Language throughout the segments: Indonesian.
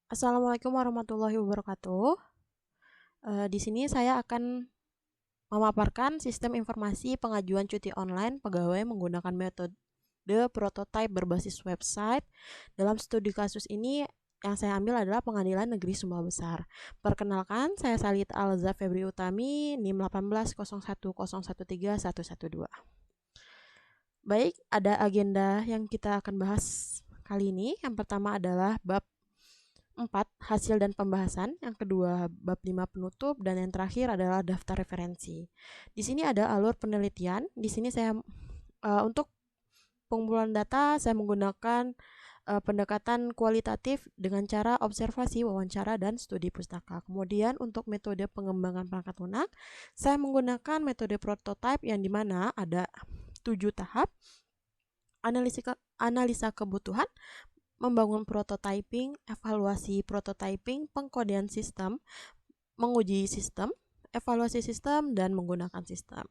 Assalamualaikum warahmatullahi wabarakatuh. Di sini saya akan memaparkan sistem informasi pengajuan cuti online pegawai menggunakan metode prototype berbasis website. Dalam studi kasus ini yang saya ambil adalah Pengadilan Negeri Sumbawa Besar. Perkenalkan, saya Salit Alza Febri Utami, NIM 1801013112. Baik, ada agenda yang kita akan bahas kali ini. Yang pertama adalah bab 4 hasil dan pembahasan, yang kedua bab 5 penutup, dan yang terakhir adalah daftar referensi. Di sini ada alur penelitian. Di sini saya untuk pengumpulan data saya menggunakan pendekatan kualitatif dengan cara observasi, wawancara, dan studi pustaka. Kemudian untuk metode pengembangan perangkat lunak, saya menggunakan metode prototype yang dimana ada 7 tahap: analisa kebutuhan, membangun prototyping, evaluasi prototyping, pengkodean sistem, menguji sistem, evaluasi sistem, dan menggunakan sistem.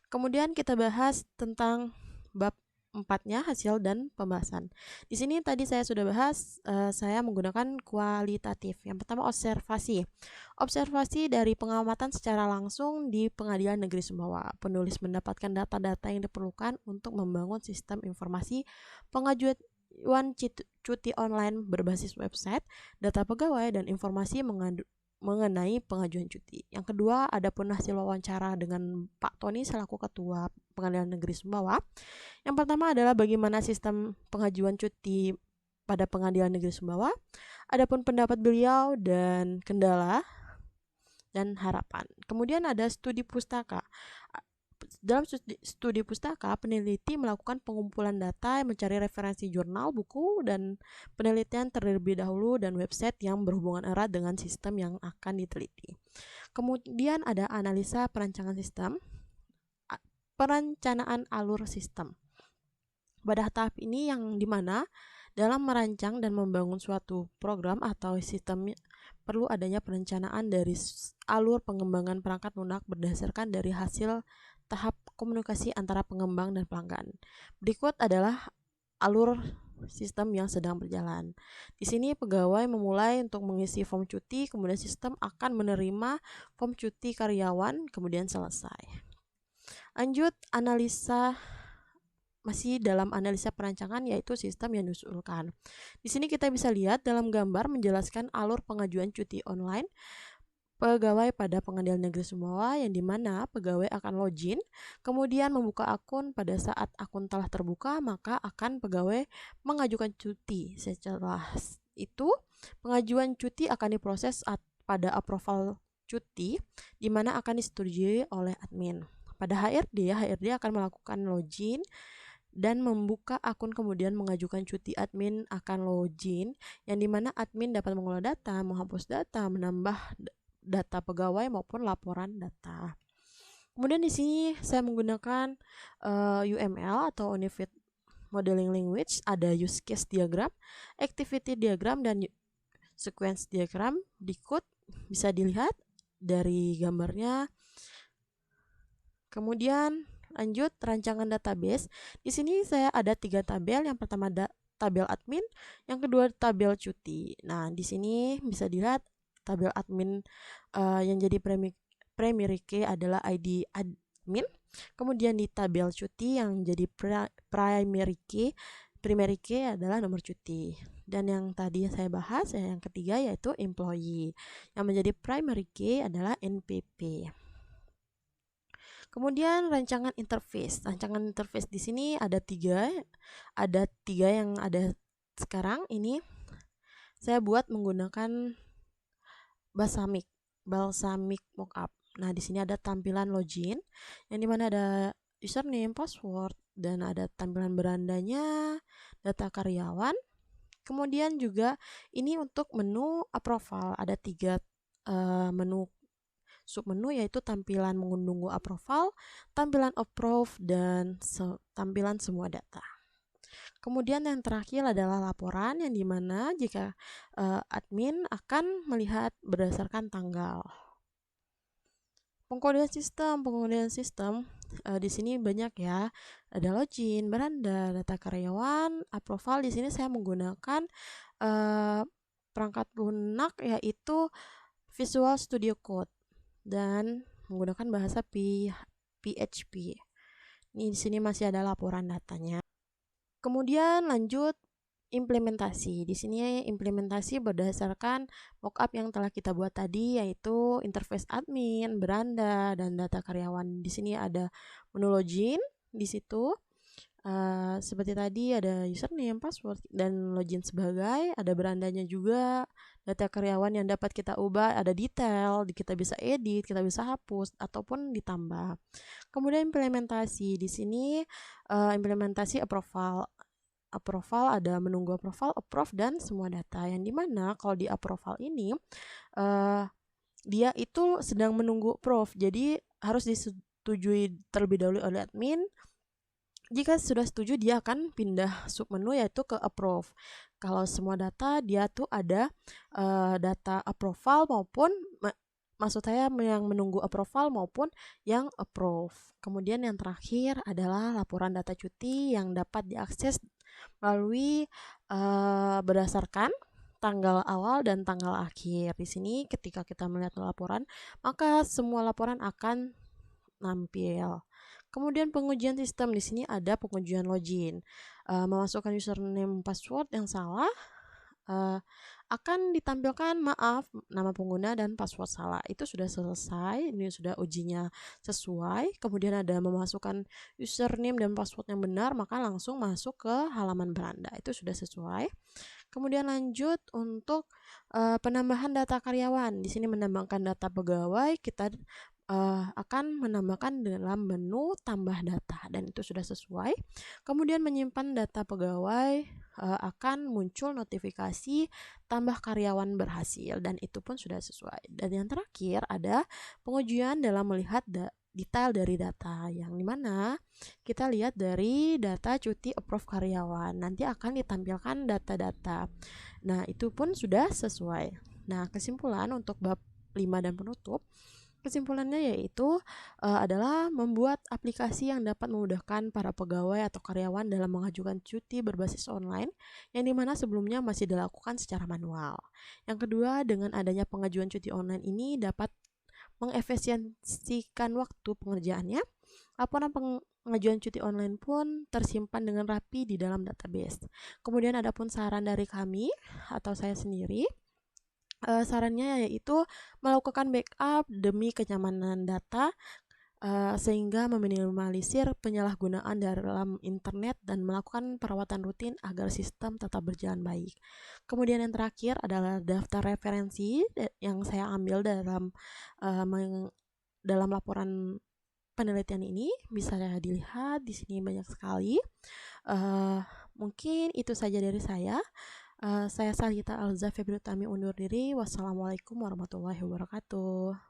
Kemudian kita bahas tentang bab 4-nya hasil dan pembahasan. Di sini tadi saya sudah bahas, saya menggunakan kualitatif. Yang pertama observasi. Observasi dari pengamatan secara langsung di Pengadilan Negeri Sumbawa. Penulis mendapatkan data-data yang diperlukan untuk membangun sistem informasi pengajuan cuti online berbasis website, data pegawai, dan informasi mengenai pengajuan cuti. Yang kedua, ada pun hasil wawancara dengan Pak Tony selaku Ketua Pengadilan Negeri Sumbawa. Yang pertama adalah bagaimana sistem pengajuan cuti pada Pengadilan Negeri Sumbawa. Adapun pendapat beliau dan kendala dan harapan. Kemudian ada studi pustaka. Dalam studi pustaka, peneliti melakukan pengumpulan data, mencari referensi jurnal, buku, dan penelitian terlebih dahulu dan website yang berhubungan erat dengan sistem yang akan diteliti. Kemudian ada analisa perancangan sistem, perencanaan alur sistem. Pada tahap ini yang dimana dalam merancang dan membangun suatu program atau sistem perlu adanya perencanaan dari alur pengembangan perangkat lunak berdasarkan dari hasil tahap komunikasi antara pengembang dan pelanggan. Berikut adalah alur sistem yang sedang berjalan. Di sini pegawai memulai untuk mengisi form cuti, kemudian sistem akan menerima form cuti karyawan, kemudian selesai. Lanjut analisa, masih dalam analisa perancangan, yaitu sistem yang diusulkan. Di sini kita bisa lihat dalam gambar menjelaskan alur pengajuan cuti online pegawai pada Pengadilan Negeri Sumbawa, yang dimana pegawai akan login, kemudian membuka akun. Pada saat akun telah terbuka, maka akan pegawai mengajukan cuti. Setelah itu, pengajuan cuti akan diproses pada approval cuti, di mana akan disetujui oleh admin. Pada HRD akan melakukan login dan membuka akun, kemudian mengajukan cuti. Admin akan login, yang dimana admin dapat mengolah data, menghapus data, menambah data pegawai maupun laporan data. Kemudian di sini saya menggunakan UML atau Unified Modeling Language. Ada use case diagram, activity diagram, dan sequence diagram. Berikut bisa dilihat dari gambarnya. Kemudian lanjut rancangan database. Di sini saya ada 3 tabel. Yang pertama tabel admin, yang kedua tabel cuti. Nah, di sini bisa dilihat tabel admin yang jadi primary key adalah ID admin. Kemudian di tabel cuti yang jadi primary key adalah nomor cuti. Dan yang tadi saya bahas yang ketiga yaitu employee. Yang menjadi primary key adalah NPP. Kemudian rancangan interface. Rancangan interface di sini ada tiga yang ada sekarang ini. Saya buat menggunakan Balsamiq Mockup. Nah, di sini ada tampilan login, yang dimana ada username, password, dan ada tampilan berandanya, data karyawan. Kemudian juga ini untuk menu approval, ada 3 menu submenu, yaitu tampilan menunggu approval, tampilan approve, dan tampilan semua data. Kemudian yang terakhir adalah laporan, yang dimana jika admin akan melihat berdasarkan tanggal. Pengkodean sistem di sini banyak ya. Ada login, beranda, data karyawan, approval. Di sini saya menggunakan perangkat lunak yaitu Visual Studio Code dan menggunakan bahasa PHP. Ini di sini masih ada laporan datanya. Kemudian lanjut implementasi. Di sini implementasi berdasarkan mockup yang telah kita buat tadi, yaitu interface admin, beranda, dan data karyawan. Di sini ada menu login di situ. Seperti tadi ada username, password, dan login sebagai, ada berandanya juga, data karyawan yang dapat kita ubah, ada detail, kita bisa edit, kita bisa hapus ataupun ditambah. Kemudian implementasi di sini implementasi approval ada menunggu approval, approve, dan semua data, yang dimana kalau di approval ini dia itu sedang menunggu approve, jadi harus disetujui terlebih dahulu oleh admin. Jika sudah setuju, dia akan pindah submenu yaitu ke approve. Kalau semua data dia tuh ada data approval maupun maksud saya yang menunggu approval maupun yang approve. Kemudian yang terakhir adalah laporan data cuti yang dapat diakses melalui berdasarkan tanggal awal dan tanggal akhir. Di sini ketika kita melihat laporan, maka semua laporan akan nampil. Kemudian pengujian sistem, di sini ada pengujian login. Memasukkan username password yang salah akan ditampilkan maaf nama pengguna dan password salah. Itu sudah selesai, ini sudah ujinya sesuai. Kemudian ada memasukkan username dan password yang benar, maka langsung masuk ke halaman beranda. Itu sudah sesuai. Kemudian lanjut untuk penambahan data karyawan. Di sini menambahkan data pegawai, kita akan menambahkan dalam menu tambah data dan itu sudah sesuai. Kemudian menyimpan data pegawai, akan muncul notifikasi tambah karyawan berhasil dan itu pun sudah sesuai. Dan yang terakhir ada pengujian dalam melihat detail dari data, yang dimana kita lihat dari data cuti approve karyawan, nanti akan ditampilkan data-data. Nah, itu pun sudah sesuai. Nah, kesimpulan untuk bab 5 dan penutup, kesimpulannya yaitu adalah membuat aplikasi yang dapat memudahkan para pegawai atau karyawan dalam mengajukan cuti berbasis online, yang dimana sebelumnya masih dilakukan secara manual. Yang kedua, dengan adanya pengajuan cuti online ini dapat mengefisiensikan waktu pengerjaannya. Laporan pengajuan cuti online pun tersimpan dengan rapi di dalam database. Kemudian ada pun saran dari kami atau saya sendiri. Sarannya yaitu melakukan backup demi kenyamanan data, sehingga meminimalisir penyalahgunaan dalam internet dan melakukan perawatan rutin agar sistem tetap berjalan baik. Kemudian yang terakhir adalah daftar referensi yang saya ambil dalam laporan penelitian ini, bisa dilihat di sini banyak sekali. Mungkin itu saja dari saya. Saya Salita Alza Febri Utami undur diri. Wassalamualaikum warahmatullahi wabarakatuh.